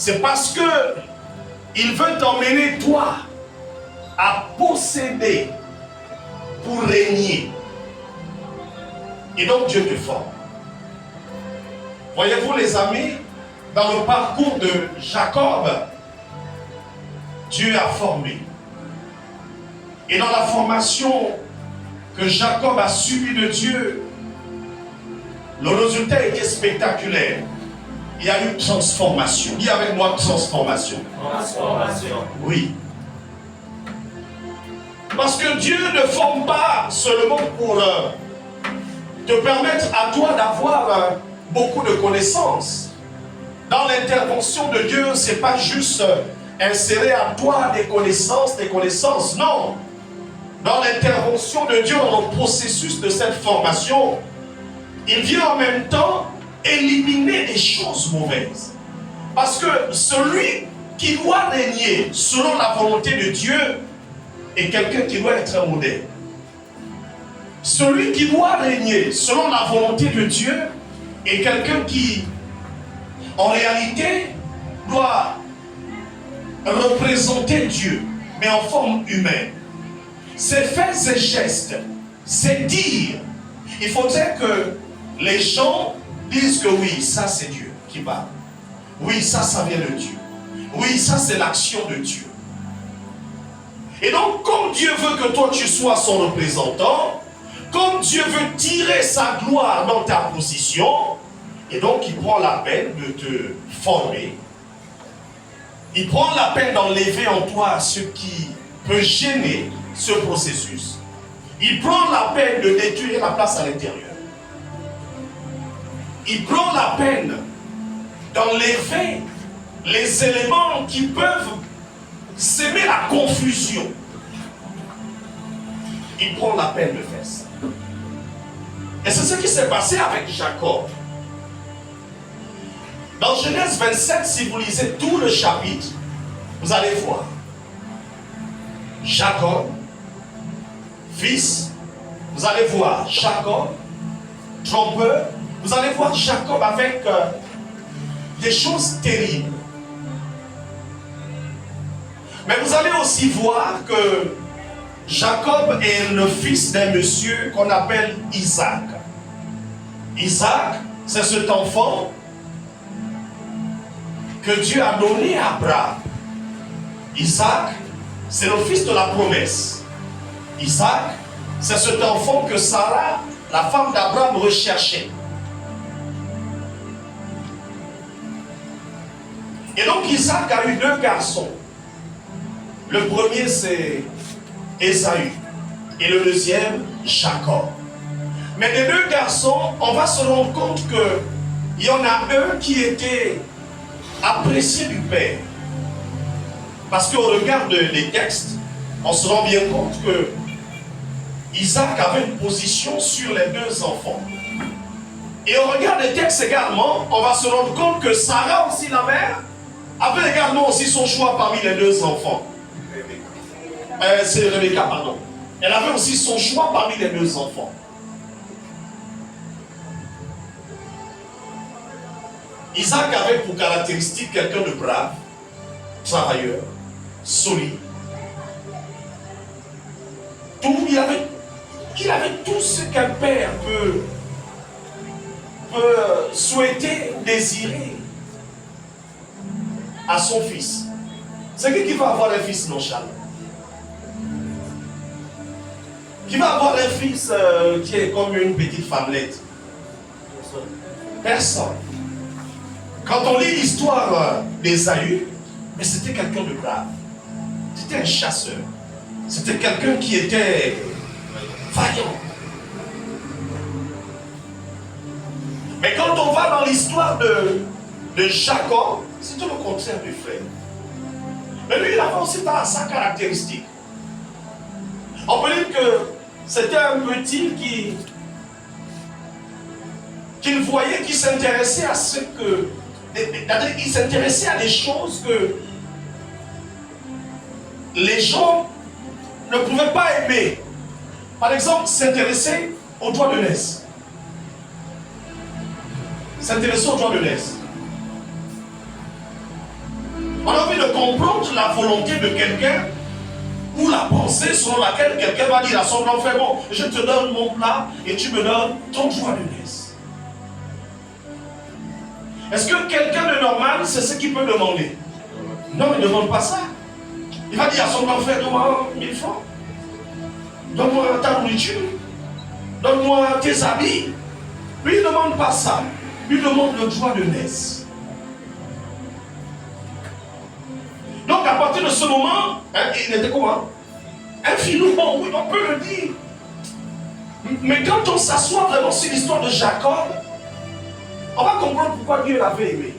C'est parce que il veut t'emmener, toi, à posséder pour régner. Et donc Dieu te forme. Voyez-vous les amis, dans le parcours de Jacob, Dieu a formé. Et dans la formation que Jacob a subie de Dieu, le résultat était spectaculaire. Il y a eu transformation. Dis avec moi transformation. Transformation. Oui. Parce que Dieu ne forme pas seulement pour te permettre à toi d'avoir beaucoup de connaissances. Dans l'intervention de Dieu, ce n'est pas juste insérer à toi des connaissances. Non. Dans l'intervention de Dieu, dans le processus de cette formation, il vient en même temps éliminer des choses mauvaises. Parce que celui qui doit régner selon la volonté de Dieu est quelqu'un qui doit être un modèle. Celui qui doit régner selon la volonté de Dieu est quelqu'un qui, en réalité, doit représenter Dieu, mais en forme humaine. Ses faits et gestes, c'est dire. Il faudrait que les gens disent que oui, ça c'est Dieu qui parle. Oui, ça vient de Dieu. Oui, ça c'est l'action de Dieu. Et donc, comme Dieu veut que toi tu sois son représentant, comme Dieu veut tirer sa gloire dans ta position, et donc il prend la peine de te former. Il prend la peine d'enlever en toi ce qui peut gêner ce processus. Il prend la peine de détruire la place à l'intérieur. Il prend la peine d'enlever les éléments qui peuvent s'aimer la confusion. Il prend la peine de faire ça. Et c'est ce qui s'est passé avec Jacob. Dans Genèse 27, si vous lisez tout le chapitre, vous allez voir Jacob, fils, vous allez voir Jacob, trompeur, vous allez voir Jacob avec des choses terribles. Mais vous allez aussi voir que Jacob est le fils d'un monsieur qu'on appelle Isaac. Isaac, c'est cet enfant que Dieu a donné à Abraham. Isaac, c'est le fils de la promesse. Isaac, c'est cet enfant que Sarah, la femme d'Abraham, recherchait. Et donc Isaac a eu deux garçons. Le premier c'est Ésaü et le deuxième Jacob. Mais des deux garçons, on va se rendre compte qu'il y en a un qui était apprécié du père. Parce qu'au regard des textes, on se rend bien compte que Isaac avait une position sur les deux enfants. Et au regard des textes également, on va se rendre compte que Sarah aussi, la mère, avait également aussi son choix parmi les deux enfants. C'est Rebecca, pardon. Elle avait aussi son choix parmi les deux enfants. Isaac avait pour caractéristique quelqu'un de brave, travailleur, solide. Il avait tout ce qu'un père peut souhaiter, désirer à son fils. C'est qui va avoir un fils nonchalant? Qui va avoir un fils qui est comme une petite femmelette? Personne. Quand on lit l'histoire d'Ésaü, mais c'était quelqu'un de brave. C'était un chasseur. C'était quelqu'un qui était vaillant. Mais quand on va dans l'histoire de Jacob, c'est tout le contraire du frère. Mais lui, il avait aussi sa caractéristique. On peut dire que c'était un petit qu'il voyait, qui s'intéressait à ce que... Il s'intéressait à des choses que les gens ne pouvaient pas aimer. Par exemple, s'intéresser aux doigts de l'aise. S'intéresser aux doigts de l'aise. On a envie de comprendre la volonté de quelqu'un ou la pensée selon laquelle quelqu'un va dire à son grand frère, bon, je te donne mon plat et tu me donnes ton joie de naisse. Est-ce que quelqu'un de normal, c'est ce qu'il peut demander? Non, il ne demande pas ça. Il va dire à son grand frère, donne-moi 1000 francs. Donne-moi ta nourriture. Donne-moi tes habits. Lui, il ne demande pas ça. Lui, il demande le joie de naisse. Donc, à partir de ce moment, il était comment? Un filou, bon, oui, on peut le dire. Mais quand on s'assoit vraiment sur l'histoire de Jacob, on va comprendre pourquoi Dieu l'avait aimé.